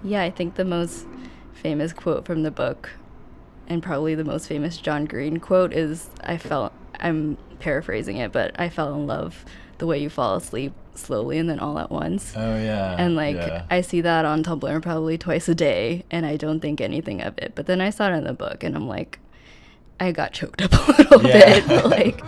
Yeah, I think the most famous quote from the book, and probably the most famous John Green quote, is I'm paraphrasing it, but I fell in love the way you fall asleep slowly and then all at once. Oh yeah, And like, yeah. I see that on Tumblr probably twice a day, and I don't think anything of it. But then I saw it in the book, and I'm like, I got choked up a little bit. Yeah. Like,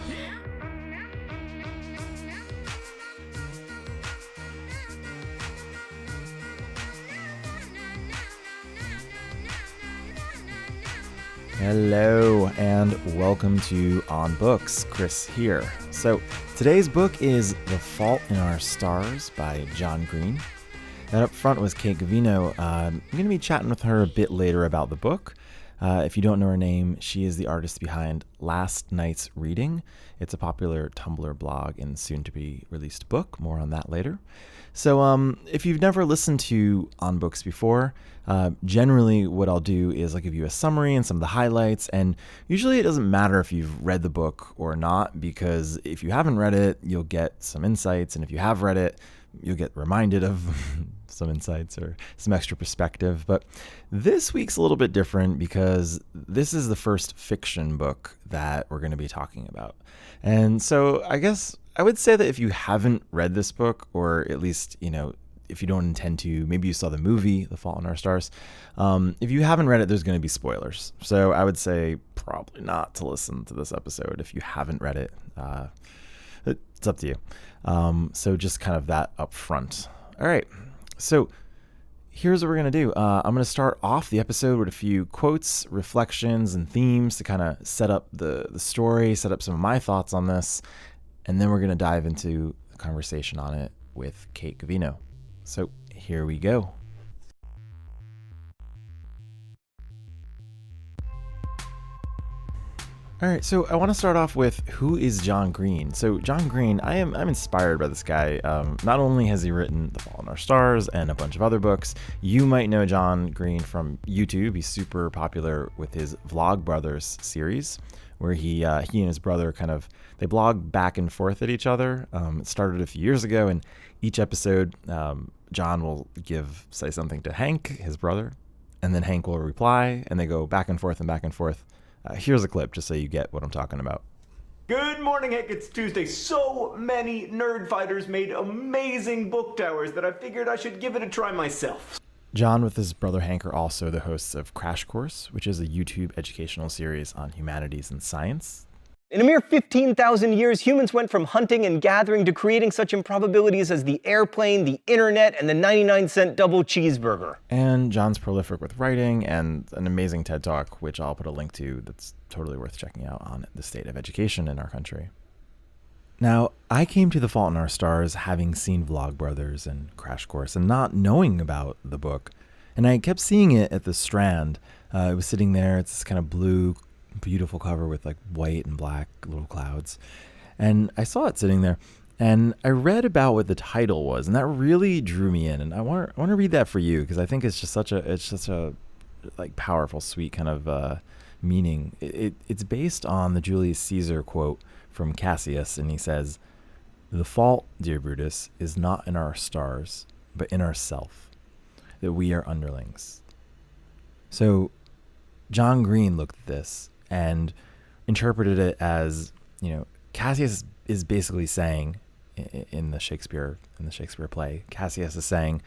Hello and welcome to On Books. Chris here. So today's book is The Fault in Our Stars by John Green. And up front was Kate Gavino. I'm going to be chatting with her a bit later about the book. If you don't know her name, she is the artist behind Last Night's Reading. It's a popular Tumblr blog and soon-to-be released book. More on that later. So if you've never listened to On Books before, generally what I'll do is I'll give you a summary and some of the highlights. And usually it doesn't matter if you've read the book or not, because if you haven't read it, you'll get some insights. And if you have read it, you'll get reminded of some insights or some extra perspective. But this week's a little bit different because this is the first fiction book that we're going to be talking about. And so I guess I would say that if you haven't read this book, or at least, if you don't intend to, maybe you saw the movie, The Fault in Our Stars. If you haven't read it, there's going to be spoilers. So I would say probably not to listen to this episode if you haven't read it. It's up to you. So just kind of that up front. All right. So here's what we're going to do. I'm going to start off the episode with a few quotes, reflections, and themes to kind of set up the story, set up some of my thoughts on this. And then we're going to dive into the conversation on it with Kate Gavino. So here we go. All right, so I want to start off with who is John Green. So John Green, I'm inspired by this guy. Not only has he written The Fault in Our Stars and a bunch of other books, you might know John Green from YouTube. He's super popular with his Vlog Brothers series, where he and his brother they blog back and forth at each other. It started a few years ago, and each episode, John will say something to Hank, his brother, and then Hank will reply, and they go back and forth and back and forth. Here's a clip just so you get what I'm talking about. Good morning, Hank. It's Tuesday. So many nerd fighters made amazing book towers that I figured I should give it a try myself. John with his brother Hank are also the hosts of Crash Course, which is a YouTube educational series on humanities and science. In a mere 15,000 years, humans went from hunting and gathering to creating such improbabilities as the airplane, the internet, and the 99-cent double cheeseburger. And John's prolific with writing and an amazing TED Talk, which I'll put a link to that's totally worth checking out on the state of education in our country. Now, I came to The Fault in Our Stars having seen Vlog Brothers and Crash Course and not knowing about the book. And I kept seeing it at the Strand. It was sitting there. It's this kind of blue, beautiful cover with like white and black little clouds. And I saw it sitting there. And I read about what the title was, and that really drew me in. And I want to read that for you because I think it's just such a like powerful, sweet kind of meaning. It's based on the Julius Caesar quote from Cassius, and he says, "The fault, dear Brutus, is not in our stars, but in ourself, that we are underlings." So John Green looked at this and interpreted it as, Cassius is basically saying in the Shakespeare play, Cassius is saying,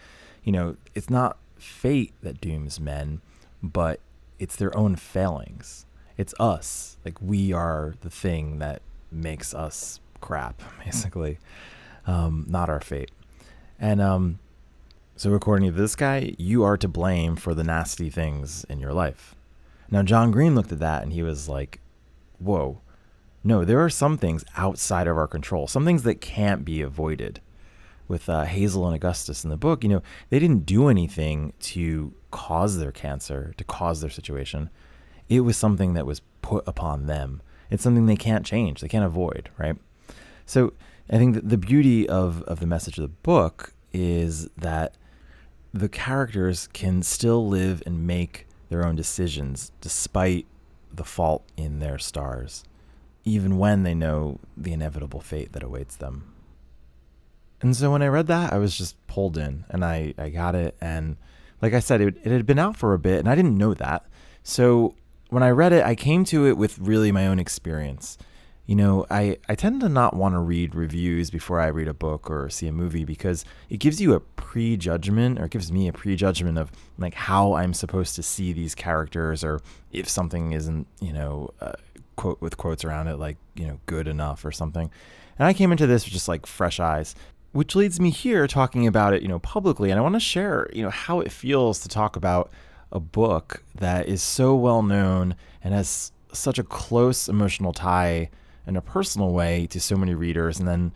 it's not fate that dooms men, but it's their own failings. It's us. Like, we are the thing that makes us crap, basically, not our fate. And so according to this guy, you are to blame for the nasty things in your life. Now, John Green looked at that and he was like, whoa, no, there are some things outside of our control, some things that can't be avoided. With Hazel and Augustus in the book, they didn't do anything to cause their cancer, to cause their situation. It was something that was put upon them. It's something they can't change, they can't avoid, right? So I think that the beauty of the message of the book is that the characters can still live and make their own decisions despite the fault in their stars, even when they know the inevitable fate that awaits them. And so when I read that, I was just pulled in, and I got it. And Like I said, it had been out for a bit, and I didn't know that. So when I read it, I came to it with really my own experience. I tend to not want to read reviews before I read a book or see a movie because it gives you a prejudgment, or it gives me a prejudgment of like how I'm supposed to see these characters, or if something isn't, quote with quotes around it, like, good enough or something. And I came into this with just like fresh eyes, which leads me here talking about it, publicly. And I want to share, how it feels to talk about a book that is so well known and has such a close emotional tie in a personal way to so many readers, and then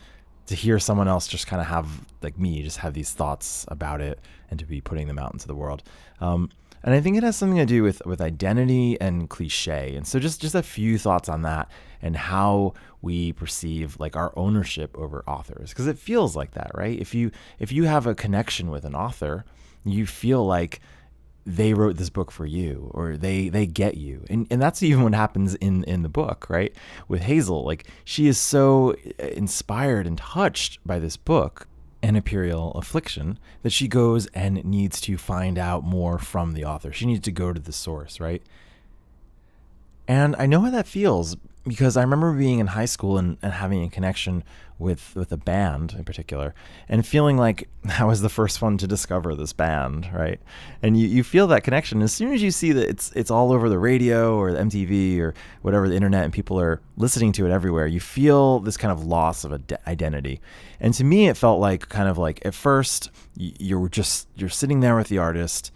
to hear someone else just kind of have, like me, just have these thoughts about it and to be putting them out into the world. And I think it has something to do with identity and cliche. And so just a few thoughts on that and how we perceive like our ownership over authors, because it feels like that, right? If you have a connection with an author, you feel like they wrote this book for you, or they get you. And that's even what happens in the book, right? With Hazel, like she is so inspired and touched by this book, An Imperial Affliction, that she goes and needs to find out more from the author. She needs to go to the source, right? And I know how that feels because I remember being in high school and having a connection with a band in particular, and feeling like I was the first one to discover this band, right? And you feel that connection as soon as you see that it's all over the radio or the MTV or whatever, the internet, and people are listening to it everywhere. You feel this kind of loss of identity. And to me, it felt like kind of like at first you're sitting there with the artist.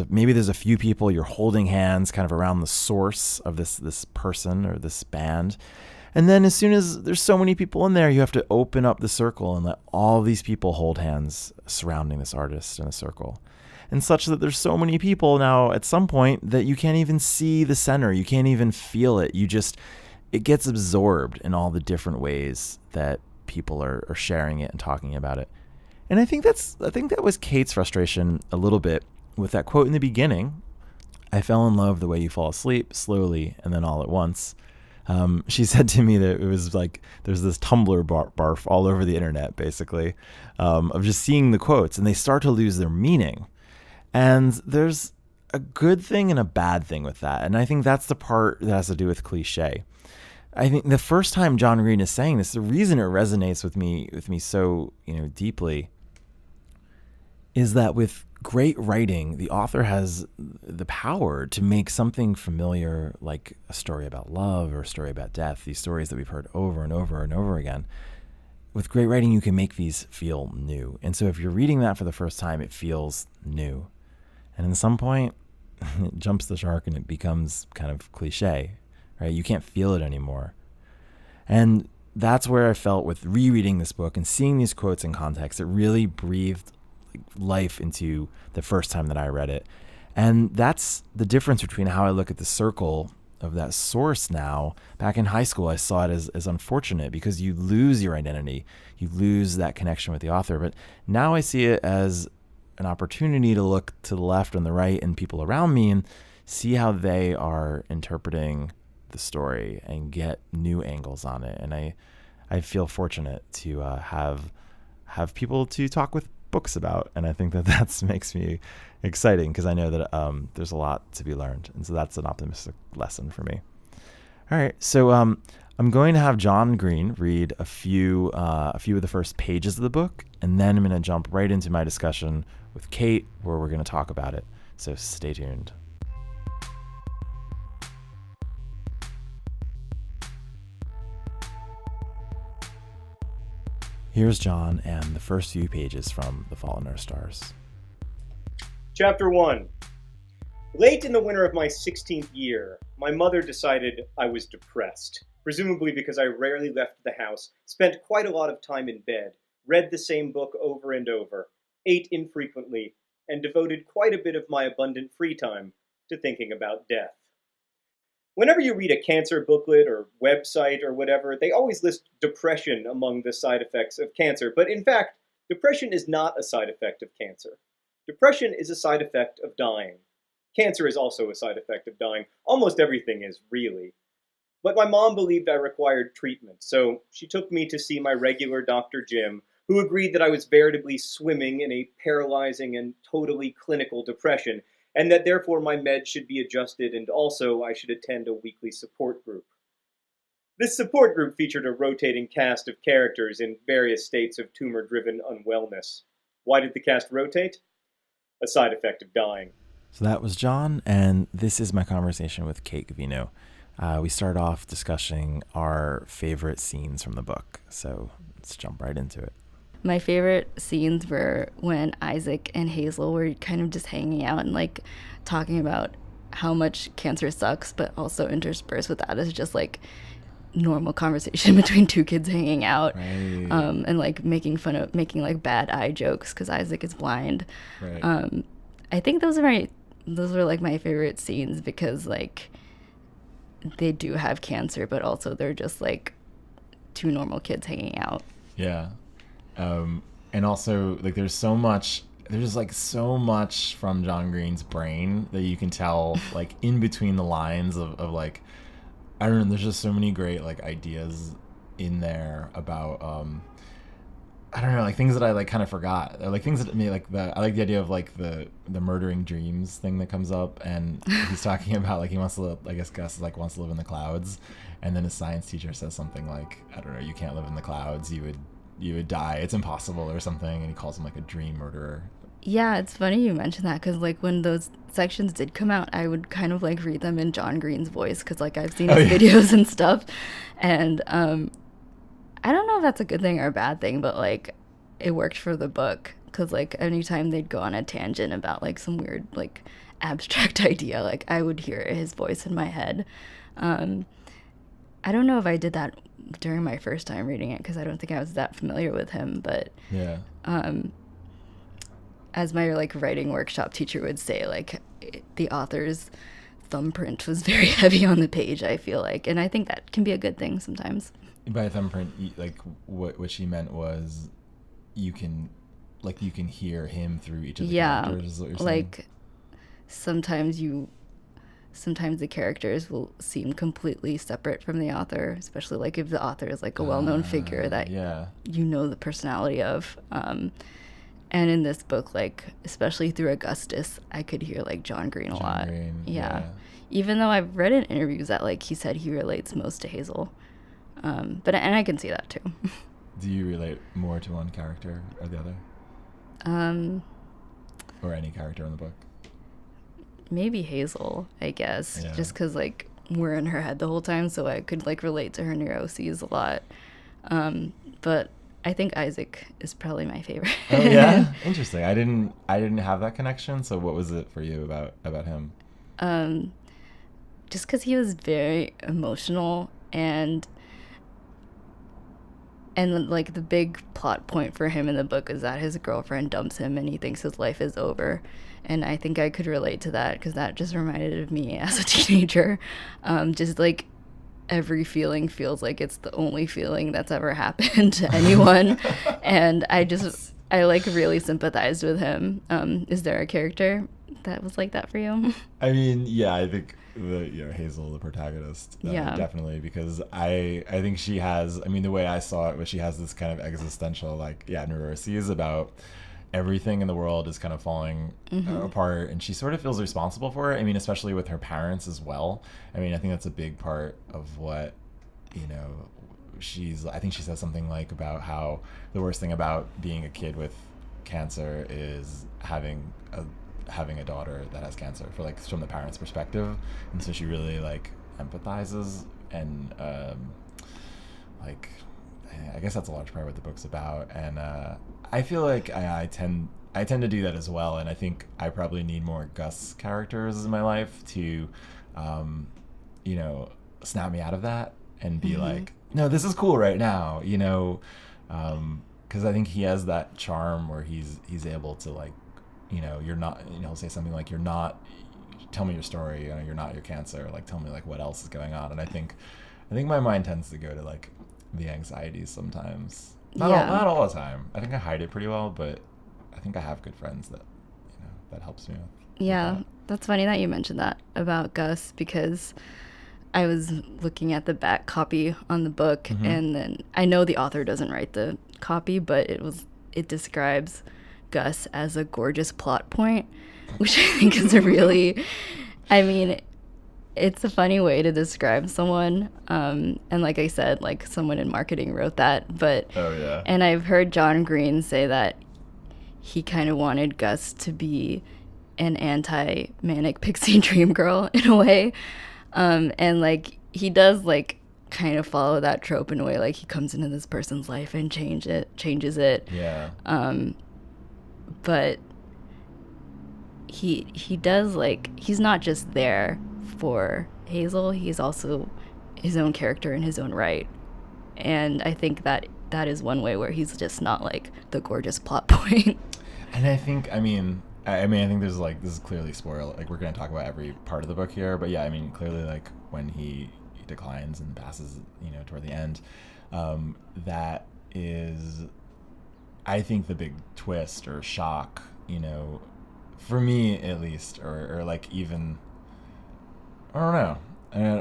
Maybe there's a few people, you're holding hands kind of around the source of this person or this band. And then as soon as there's so many people in there, you have to open up the circle and let all these people hold hands surrounding this artist in a circle. And such that there's so many people now at some point that you can't even see the center. You can't even feel it. It gets absorbed in all the different ways that people are sharing it and talking about it. And I think that was Kate's frustration a little bit with that quote in the beginning. I fell in love the way you fall asleep, slowly and then all at once. She said to me that it was like there's this Tumblr barf all over the internet, basically, of just seeing the quotes, and they start to lose their meaning. And there's a good thing and a bad thing with that. And I think that's the part that has to do with cliche. I think the first time John Green is saying this, the reason it resonates with me so, deeply, is that with great writing, the author has the power to make something familiar, like a story about love or a story about death, these stories that we've heard over and over and over again. With great writing, you can make these feel new. And so if you're reading that for the first time, it feels new. And at some point, it jumps the shark and it becomes kind of cliche, right? You can't feel it anymore. And that's where I felt with rereading this book and seeing these quotes in context. It really breathed life into the first time that I read it. And that's the difference between how I look at the circle of that source now. Back in high school, I saw it as unfortunate because you lose your identity. You lose that connection with the author. But now I see it as an opportunity to look to the left and the right and people around me and see how they are interpreting the story and get new angles on it. And I feel fortunate to have people to talk with books about, and I think that makes me exciting because I know that there's a lot to be learned, and so that's an optimistic lesson for me. All right, so I'm going to have John Green read a few of the first pages of the book, and then I'm going to jump right into my discussion with Kate, where we're going to talk about it. So stay tuned. Here's John and the first few pages from The Fault in Our Stars. Chapter 1. Late in the winter of my 16th year, my mother decided I was depressed, presumably because I rarely left the house, spent quite a lot of time in bed, read the same book over and over, ate infrequently, and devoted quite a bit of my abundant free time to thinking about death. Whenever you read a cancer booklet or website or whatever, they always list depression among the side effects of cancer. But in fact, depression is not a side effect of cancer. Depression is a side effect of dying. Cancer is also a side effect of dying. Almost everything is, really. But my mom believed I required treatment, so she took me to see my regular Dr. Jim, who agreed that I was veritably swimming in a paralyzing and totally clinical depression, and that therefore my meds should be adjusted and also I should attend a weekly support group. This support group featured a rotating cast of characters in various states of tumor-driven unwellness. Why did the cast rotate? A side effect of dying. So that was John, and this is my conversation with Kate Gavino. We start off discussing our favorite scenes from the book, so let's jump right into it. My favorite scenes were when Isaac and Hazel were kind of just hanging out and like talking about how much cancer sucks, but also interspersed with that is just like normal conversation between two kids hanging out, Right. And like making like bad eye jokes because Isaac is blind. Right. I think those were like my favorite scenes because like they do have cancer, but also they're just like two normal kids hanging out. Yeah. And also, like, there's so much from John Green's brain that you can tell, like, in between the lines of like, I don't know, there's just so many great, like, ideas in there about, I don't know, like, things that I, like, kind of forgot. Or, like, things that me, like, I like the idea of, like, the murdering dreams thing that comes up, and he's talking about, like, he wants to live, I guess Gus, like, wants to live in the clouds, and then his science teacher says something like, I don't know, you can't live in the clouds, you would die, it's impossible or something, and he calls him like a dream murderer. Yeah, it's funny you mentioned that because like when those sections did come out, I would kind of like read them in John Green's voice because like I've seen his videos and stuff, and I don't know if that's a good thing or a bad thing, but like it worked for the book because like anytime they'd go on a tangent about like some weird like abstract idea, like I would hear his voice in my head. I don't know if I did that during my first time reading it because I don't think I was that familiar with him, but yeah. As my like writing workshop teacher would say, like the author's thumbprint was very heavy on the page, I feel like, and I think that can be a good thing sometimes. By thumbprint, like what she meant was you can hear him through each of the characters, is what you're saying? Like sometimes the characters will seem completely separate from the author, especially like if the author is like a well-known figure that you know the personality of. And in this book, like especially through Augustus, I could hear like John Green a lot. Yeah. Even though I've read in interviews that like he said he relates most to Hazel, and I can see that too. Do you relate more to one character or the other? Or any character in the book? Maybe Hazel, I guess, just because like we're in her head the whole time, so I could like relate to her neuroses a lot. But I think Isaac is probably my favorite. Oh yeah, interesting. I didn't have that connection. So what was it for you about him? Just because he was very emotional and like the big plot point for him in the book is that his girlfriend dumps him and he thinks his life is over. And I think I could relate to that because that just reminded of me as a teenager. Just like every feeling feels like it's the only feeling that's ever happened to anyone. And I like really sympathized with him. Is there a character that was like that for you? I mean, yeah, I think Hazel, the protagonist, definitely, because I think she has, I mean, the way I saw it was she has this kind of existential neuroses about everything in the world is kind of falling apart, and she sort of feels responsible for it. I mean, especially with her parents as well. I mean, I think that's a big part of what, I think she says something like about how the worst thing about being a kid with cancer is having a daughter that has cancer, from the parents' perspective. And so she really empathizes, and I guess that's a large part of what the book's about. And I feel like I tend to do that as well, and I think I probably need more Gus characters in my life to snap me out of that and be like, no, this is cool right now, because I think he has that charm where he's able to you're not, he'll say something like, tell me your story, you're not your cancer, tell me what else is going on. And I think my mind tends to go to the anxieties sometimes. Not all the time. I think I hide it pretty well, but I think I have good friends that helps me with that. That's funny that you mentioned that about Gus, because I was looking at the back copy on the book, and then I know the author doesn't write the copy, but it describes Gus as a gorgeous plot point, which I think is I mean, it's a funny way to describe someone. And like I said, like someone in marketing wrote that, but Oh yeah. and I've heard John Green say that he kind of wanted Gus to be an anti-manic pixie dream girl in a way. And like he does like kind of follow that trope in a way, like he comes into this person's life and changes it. Yeah. But he does, like, he's not just there for Hazel, he's also his own character in his own right. And I think that is one way where he's just not like the gorgeous plot point. And I think, I think there's like, this is clearly spoiler, like we're going to talk about every part of the book here, but yeah, I mean, clearly like when he declines and passes, toward the end, that is, I think, the big twist or shock, for me at least, or like even, I don't know.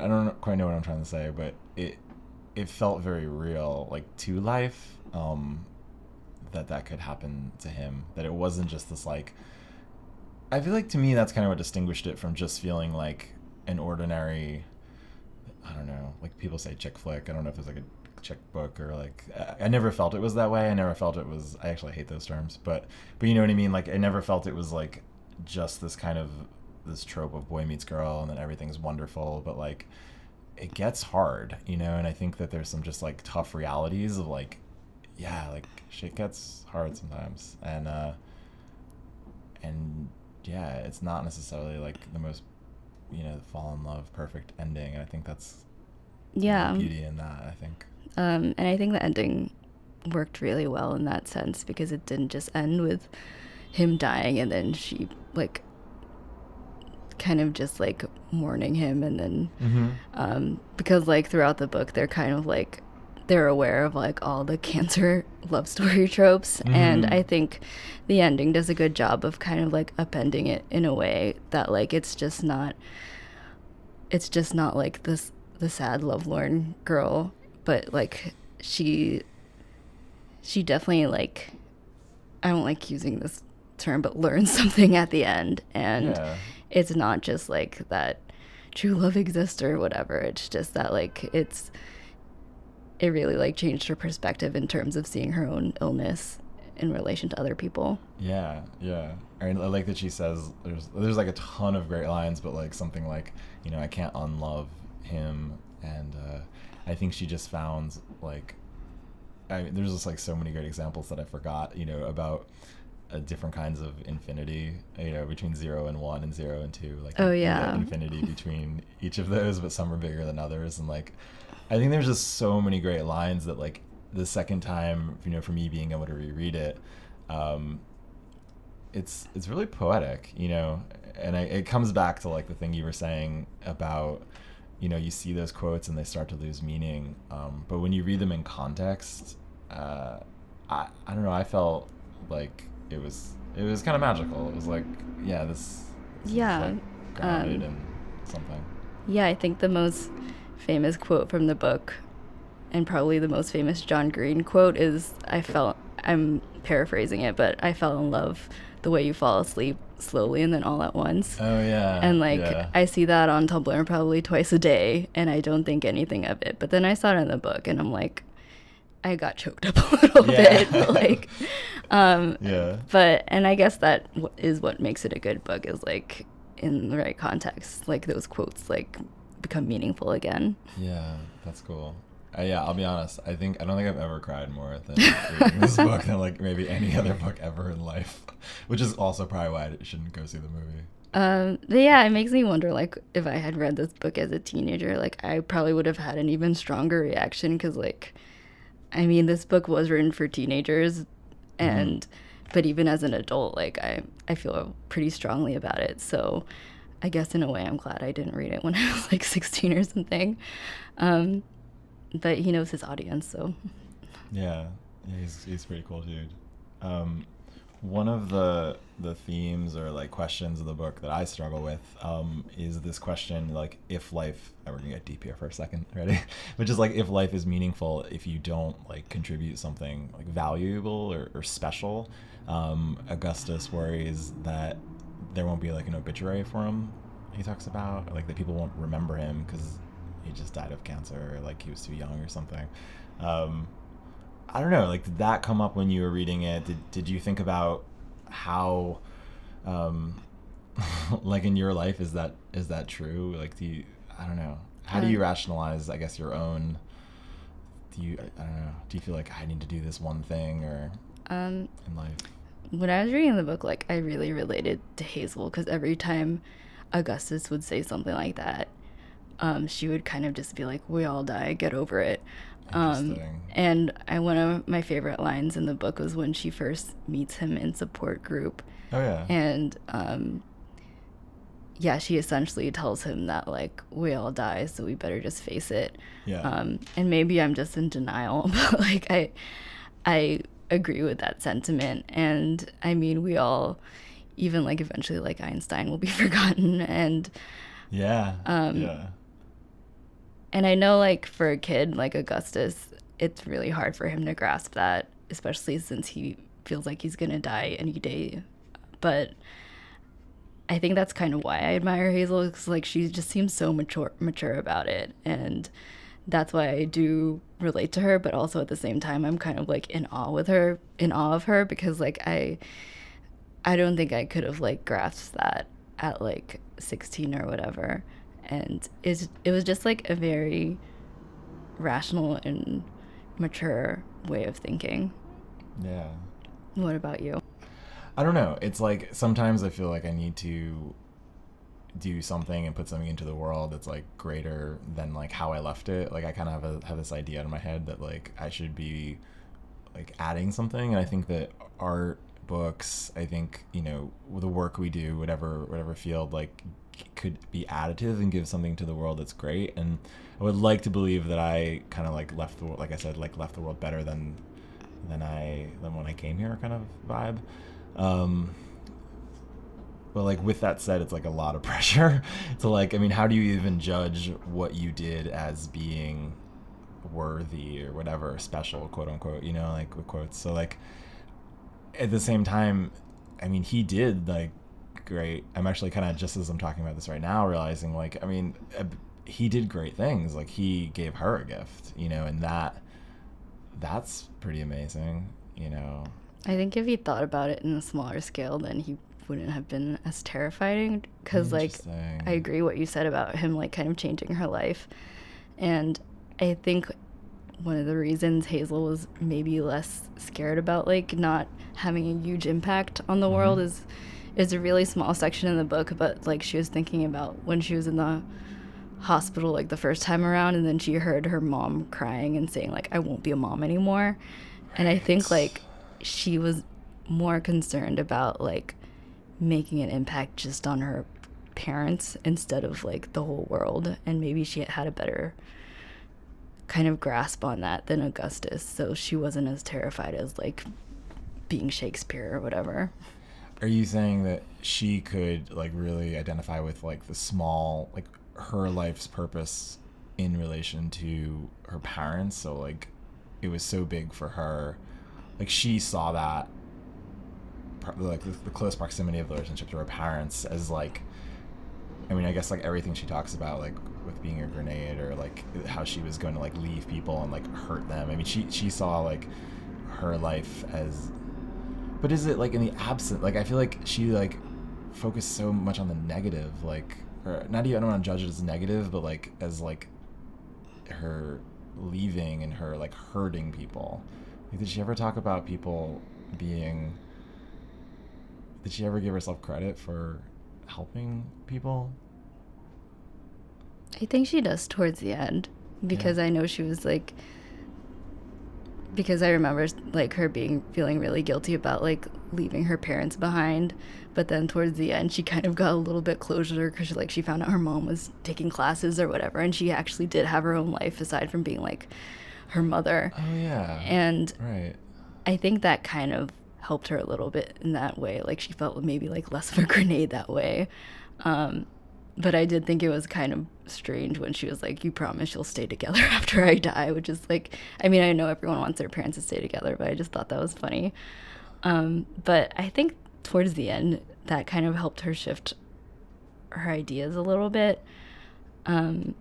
I don't quite know what I'm trying to say, but it felt very real, like to life, that could happen to him, that it wasn't just this like, I feel like to me that's kind of what distinguished it from just feeling like an ordinary, I don't know, like people say chick flick, I don't know if it's like a chick book or like, I never felt it was that way. I never felt it was, I actually hate those terms, but you know what I mean? Like I never felt it was like just this kind of, this trope of boy meets girl and then everything's wonderful, but like it gets hard, and I think that there's some just like tough realities of like, yeah, like shit gets hard sometimes, and yeah, it's not necessarily like the most, fall in love perfect ending, and I think that's the beauty in that, I think. And I think the ending worked really well in that sense, because it didn't just end with him dying and then she like kind of just like mourning him, and then because like throughout the book they're kind of like, they're aware of like all the cancer love story tropes, and I think the ending does a good job of kind of like upending it in a way that like it's just not like the sad lovelorn girl, but like she definitely, like, I don't like using this term, but learns something at the end, and it's not just like that true love exists or whatever, it's just that like it really like changed her perspective in terms of seeing her own illness in relation to other people. Yeah. I like that she says there's like a ton of great lines, but like something like, I can't unlove him, and I think she just found like, there's just like so many great examples that I forgot, about different kinds of infinity, between 0 and 1 and 0 and 2, like infinity between each of those, but some are bigger than others, and like I think there's just so many great lines that like the second time, for me being able to reread it, it's really poetic, and it comes back to like the thing you were saying about, you see those quotes and they start to lose meaning, but when you read them in context, I don't know, I felt like it was kind of magical. It was like, this is like grounded in something. Yeah, I think the most famous quote from the book, and probably the most famous John Green quote, is I'm paraphrasing it, but I fell in love the way you fall asleep slowly and then all at once. Oh yeah. And like I see that on Tumblr probably twice a day and I don't think anything of it, but then I saw it in the book and I'm like, I got choked up a little bit, like but, and I guess that is what makes it a good book, is like in the right context, like those quotes like become meaningful again. Yeah, that's cool. I'll be honest, I don't think I've ever cried more than reading this book than like maybe any other book ever in life, which is also probably why I shouldn't go see the movie. But yeah, it makes me wonder, like, if I had read this book as a teenager, like I probably would have had an even stronger reaction, because like, I mean, this book was written for teenagers, and but even as an adult, like I feel pretty strongly about it. So I guess in a way I'm glad I didn't read it when I was like 16 or something. But he knows his audience, so. Yeah, he's a pretty cool dude. One of the themes or like questions of the book that I struggle with is this question, like, if life, we're gonna get deep here for a second, ready? Which is like, if life is meaningful if you don't like contribute something like valuable or special. Augustus worries that there won't be like an obituary for him. He talks about like that people won't remember him because he just died of cancer, or like he was too young or something. I don't know, like, did that come up when you were reading it? Did you think about how, like, in your life, is that true? Like, I don't know, how do you rationalize, I guess, your own, I don't know, do you feel like I need to do this one thing or in life? When I was reading the book, like, I really related to Hazel, because every time Augustus would say something like that, she would kind of just be like, we all die, get over it. And one of my favorite lines in the book was when she first meets him in support group. Oh yeah. And yeah, she essentially tells him that like, we all die, so we better just face it. Yeah. And maybe I'm just in denial, but like I agree with that sentiment. And I mean, we all, even like eventually like Einstein will be forgotten, and yeah. And I know, like, for a kid like Augustus, it's really hard for him to grasp that, especially since he feels like he's going to die any day. But I think that's kind of why I admire Hazel, because, like, she just seems so mature about it. And that's why I do relate to her. But also at the same time, I'm kind of, like, in awe of her, because, like, I don't think I could have, like, grasped that at, like, 16 or whatever. And it was just like a very rational and mature way of thinking. Yeah. What about you? I don't know. It's like sometimes I feel like I need to do something and put something into the world that's like greater than like how I left it. Like I kind of have this idea in my head that like I should be like adding something. And I think that art, books, I think, you know, the work we do, whatever field, like could be additive and give something to the world that's great. And I would like to believe that I kind of like left the world, like I said, like left the world better than when I came here, kind of vibe. But like with that said, it's like a lot of pressure to like, I mean, how do you even judge what you did as being worthy or whatever, special, quote unquote, you know, like with quotes. So like at the same time, I mean, he did like great. I'm actually kind of, just as I'm talking about this right now, realizing like, I mean, he did great things. Like he gave her a gift, you know, and that's pretty amazing, you know. I think if he thought about it in a smaller scale, then he wouldn't have been as terrifying, because like I agree what you said about him like kind of changing her life. And I think one of the reasons Hazel was maybe less scared about like not having a huge impact on the world is a really small section in the book, but like she was thinking about when she was in the hospital like the first time around, and then she heard her mom crying and saying like, I won't be a mom anymore. And I think like she was more concerned about like making an impact just on her parents instead of like the whole world, and maybe she had a better kind of grasp on that than Augustus, so she wasn't as terrified as like being Shakespeare or whatever. Are you saying that she could like really identify with like the small, like her life's purpose in relation to her parents? So like it was so big for her, like she saw that like the close proximity of the relationship to her parents as like, I mean, I guess like everything she talks about like with being a grenade, or like how she was going to like leave people and like hurt them. I mean, she saw like her life as, but is it like in the absent, like I feel like she like focused so much on the negative, like, or not even, I don't want to judge it as negative, but like as like her leaving and her like hurting people. Like, did she ever talk about people being, did she ever give herself credit for helping people? I think she does towards the end, because I know she was like, because I remember like her feeling really guilty about like leaving her parents behind, but then towards the end she kind of got a little bit closure, because like she found out her mom was taking classes or whatever, and she actually did have her own life aside from being like her mother. Oh yeah. And right. I think that kind of helped her a little bit in that way. Like she felt maybe like less of a grenade that way. But I did think it was kind of strange when she was like, you promise you'll stay together after I die, which is like, I mean, I know everyone wants their parents to stay together, but I just thought that was funny. But I think towards the end, that kind of helped her shift her ideas a little bit. I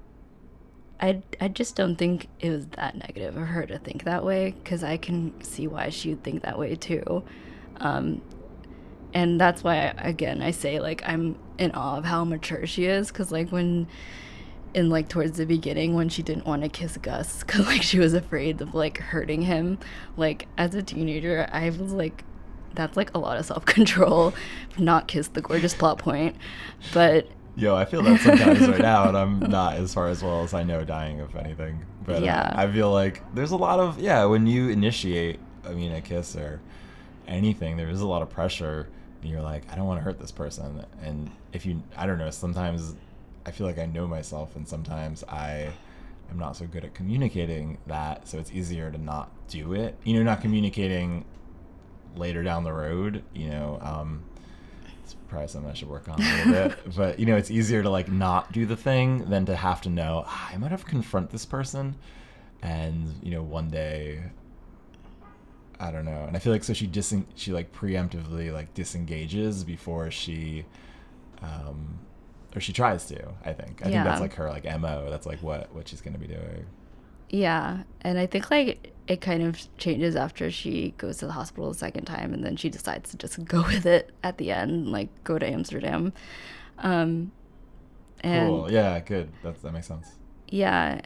just don't think it was that negative of her to think that way, because I can see why she would think that way too. And that's why, again, I say, like, I'm in awe of how mature she is, because, like, towards the beginning, when she didn't want to kiss Gus, because, like, she was afraid of, like, hurting him, like, as a teenager, I was, like, that's, like, a lot of self-control, not kiss the gorgeous plot point, but... Yo, I feel that sometimes right now, and I'm not as far as well as I know dying of anything, but yeah. I feel like there's a lot of, when you initiate, a kiss or anything, there is a lot of pressure. And you're like, I don't want to hurt this person. And I don't know, sometimes I feel like I know myself, and sometimes I am not so good at communicating that. So it's easier to not do it. Not communicating later down the road, it's probably something I should work on a little bit. But, it's easier to like not do the thing than to have to know, I might have to confront this person. And, one day, I don't know. And I feel like so she like preemptively like disengages before she or she tries to, I think. I think that's like her like MO. That's like what she's going to be doing. Yeah. And I think like it kind of changes after she goes to the hospital the second time, and then she decides to just go with it at the end, like go to Amsterdam. And cool. Yeah, good. That makes sense. Yeah,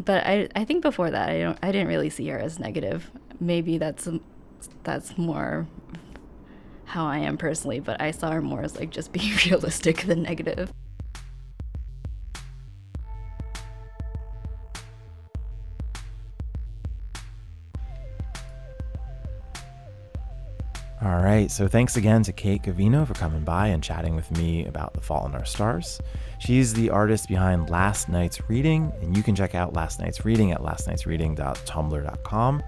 but I think before that I didn't really see her as negative. Maybe that's more how I am personally, but I saw her more as like just being realistic than negative. All right, so thanks again to Kate Gavino for coming by and chatting with me about The Fault in Our Stars. She's the artist behind Last Night's Reading, and you can check out Last Night's Reading at lastnightsreading.tumblr.com.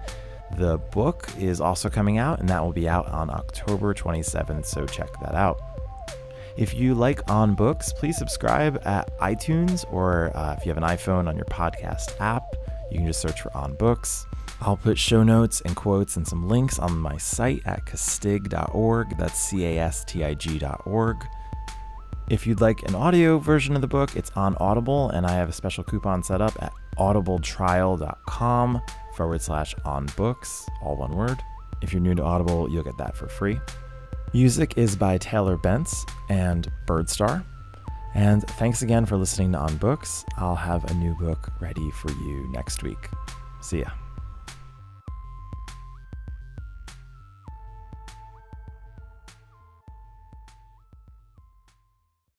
The book is also coming out, and that will be out on October 27th, so check that out. If you like On Books, please subscribe at iTunes, or if you have an iPhone on your podcast app, you can just search for On Books. I'll put show notes and quotes and some links on my site at castig.org. That's castig.org. If you'd like an audio version of the book, it's on Audible, and I have a special coupon set up at audibletrial.com/onbooks, all one word. If you're new to Audible, you'll get that for free. Music is by Taylor Bentz and Birdstar. And thanks again for listening to On Books. I'll have a new book ready for you next week. See ya.